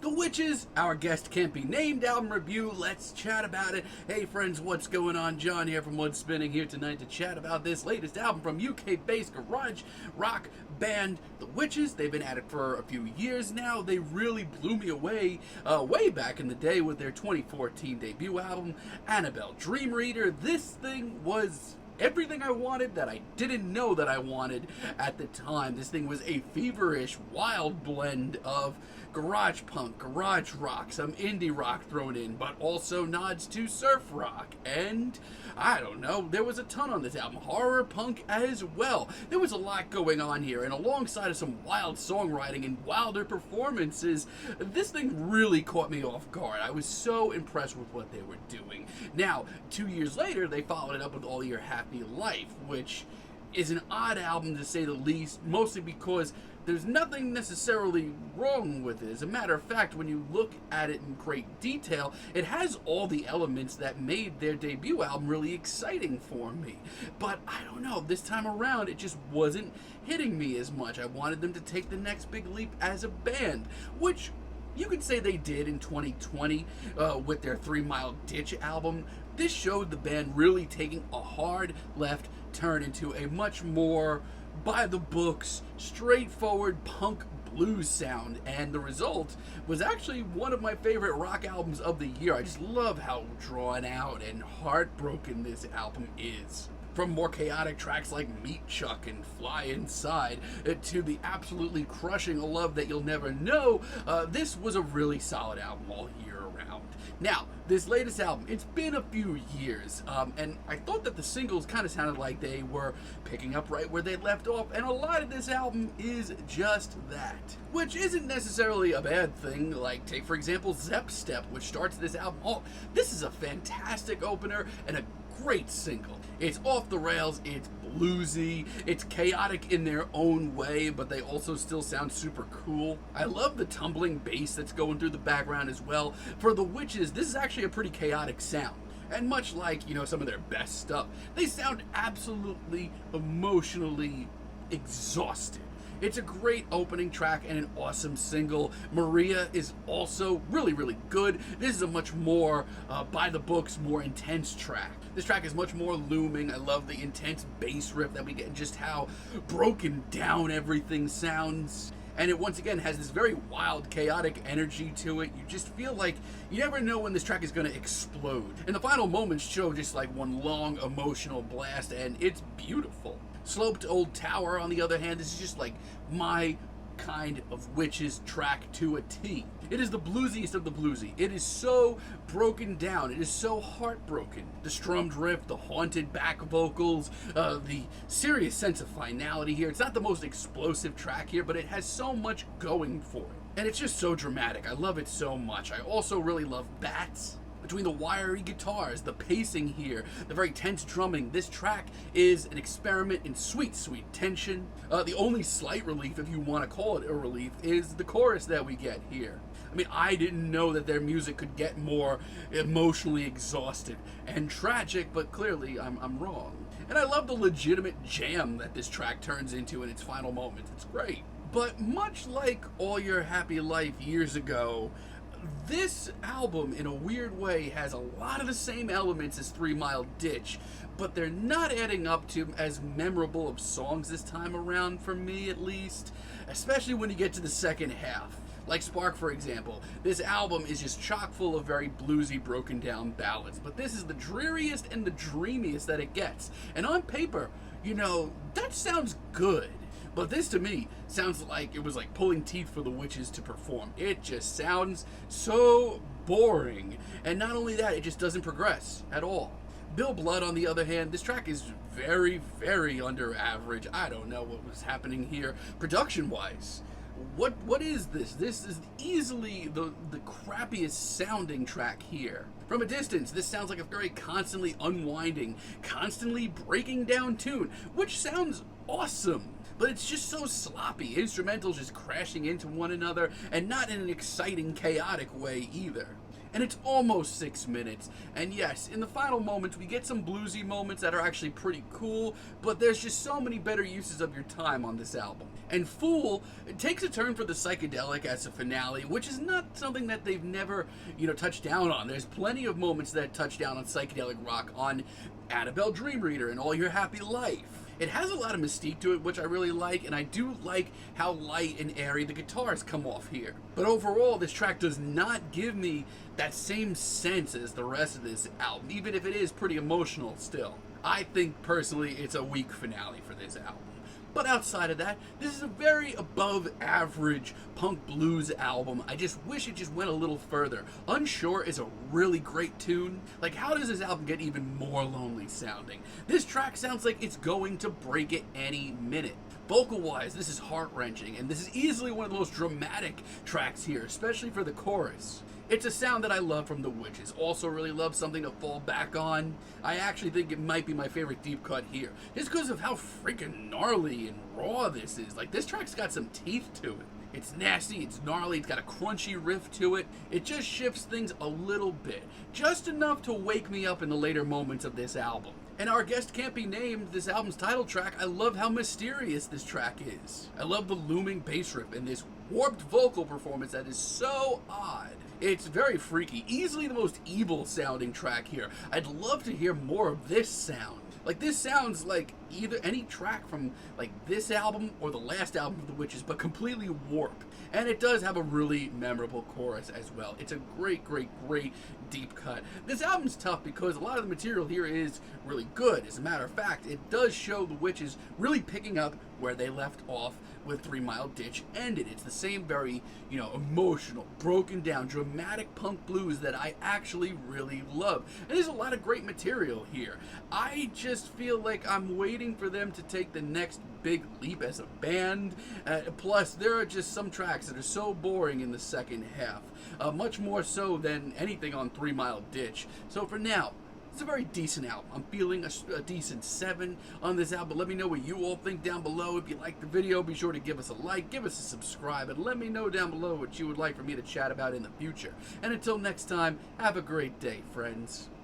The Wytches, Our Guest Can't Be Named album review. Let's chat about it. Hey friends, what's going on? John here from Wood Spinning here tonight to chat about this latest album from UK-based garage rock band The Wytches. They've been at it for a few years now. They really blew me away way back in the day with their 2014 debut album, Annabelle Dream Reader. This thing was everything I wanted that I didn't know that I wanted at the time. This thing was a feverish, wild blend of garage punk, garage rock, some indie rock thrown in, but also nods to surf rock. And I don't know, there was a ton on this album. Horror punk as well. There was a lot going on here, and alongside of some wild songwriting and wilder performances, this thing really caught me off guard. I was so impressed with what they were doing. Now, 2 years later, they followed it up with All Your Happy Life, which is an odd album to say the least, mostly because there's nothing necessarily wrong with it. As a matter of fact, when you look at it in great detail, it has all the elements that made their debut album really exciting for me. But I don't know, this time around it just wasn't hitting me as much. I wanted them to take the next big leap as a band, which you could say they did in 2020 with their 3 Mile Ditch album. This showed the band really taking a hard left turn into a much more by-the-books, straightforward punk blues sound, and the result was actually one of my favorite rock albums of the year. I just love how drawn out and heartbroken this album is. From more chaotic tracks like Meat Chuck and Fly Inside to the absolutely crushing Love That You'll Never Know, this was a really solid album all year around. Now, this latest album, it's been a few years, and I thought that the singles kind of sounded like they were picking up right where they left off, and a lot of this album is just that. Which isn't necessarily a bad thing. Like, take for example Zep Step, which starts this album off. This is a fantastic opener and a great single. It's off the rails, it's bluesy, it's chaotic in their own way, but they also still sound super cool. I love the tumbling bass that's going through the background as well. For the Wytches, this is actually a pretty chaotic sound. And much like, you know, some of their best stuff, they sound absolutely emotionally exhausted. It's a great opening track and an awesome single. Maria is also really, really good. This is a much more by-the-books, more intense track. This track is much more looming. I love the intense bass riff that we get and just how broken down everything sounds. And it once again has this very wild, chaotic energy to it. You just feel like you never know when this track is going to explode. And the final moments show just like one long emotional blast, and it's beautiful. Sloped Old Tower, on the other hand, this is just like my kind of Wytches track to a T. It is the bluesiest of the bluesy. It is so broken down. It is so heartbroken. The strummed riff, the haunted back vocals, the serious sense of finality here. It's not the most explosive track here, but it has so much going for it. And it's just so dramatic. I love it so much. I also really love Bats. Between the wiry guitars, the pacing here, the very tense drumming, this track is an experiment in sweet, sweet tension. The only slight relief, if you want to call it a relief, is the chorus that we get here. I mean, I didn't know that their music could get more emotionally exhausted and tragic, but clearly I'm wrong. And I love the legitimate jam that this track turns into in its final moments. It's great. But much like All Your Happy Life years ago, this album, in a weird way, has a lot of the same elements as 3 Mile Ditch, but they're not adding up to as memorable of songs this time around, for me at least, especially when you get to the second half. Like Spark, for example. This album is just chock full of very bluesy, broken down ballads, but this is the dreariest and the dreamiest that it gets. And on paper, you know, that sounds good. But this, to me, sounds like it was like pulling teeth for the Wytches to perform. It just sounds so boring. And not only that, it just doesn't progress at all. Bill Blood, on the other hand, this track is very, very under average. I don't know what was happening here production-wise. What is this? This is easily the crappiest sounding track here. From a distance, this sounds like a very constantly unwinding, constantly breaking down tune, which sounds awesome. But it's just so sloppy. Instrumentals just crashing into one another, and not in an exciting, chaotic way either. And it's almost 6 minutes. And yes, in the final moments, we get some bluesy moments that are actually pretty cool, but there's just so many better uses of your time on this album. And Fool takes a turn for the psychedelic as a finale, which is not something that they've never, touched down on. There's plenty of moments that touch down on psychedelic rock on Annabelle Dream Reader and All Your Happy Life. It has a lot of mystique to it, which I really like, and I do like how light and airy the guitars come off here. But overall, this track does not give me that same sense as the rest of this album, even if it is pretty emotional still. I think, personally, it's a weak finale for this album. But outside of that, this is a very above average punk blues album. I just wish it just went a little further. Unsure is a really great tune. Like, how does this album get even more lonely sounding? This track sounds like it's going to break it any minute. Vocal-wise, this is heart-wrenching, and this is easily one of the most dramatic tracks here, especially for the chorus. It's a sound that I love from the Wytches. Also really love Something to Fall Back On. I actually think it might be my favorite deep cut here, just because of how freaking gnarly and raw this is. Like, this track's got some teeth to it. It's nasty, it's gnarly, it's got a crunchy riff to it. It just shifts things a little bit, just enough to wake me up in the later moments of this album. And Our Guest Can't Be Named, this album's title track, I love how mysterious this track is. I love the looming bass riff and this warped vocal performance that is so odd. It's very freaky, easily the most evil sounding track here. I'd love to hear more of this sound. Like, this sounds like either any track from, like, this album or the last album of the Wytches, but completely warped. And it does have a really memorable chorus as well. It's a great, great, great deep cut. This album's tough because a lot of the material here is really good. As a matter of fact, it does show the Wytches really picking up where they left off with 3 Mile Ditch ended. It's the same very, emotional, broken down, dramatic punk blues that I actually really love. And there's a lot of great material here. I just feel like I'm waiting for them to take the next big leap as a band. Plus, there are just some tracks that are so boring in the second half. Much more so than anything on 3 Mile Ditch. So for now, it's a very decent album. I'm feeling a decent 7 on this album. Let me know what you all think down below. If you liked the video, be sure to give us a like, give us a subscribe, and let me know down below what you would like for me to chat about in the future. And until next time, have a great day, friends.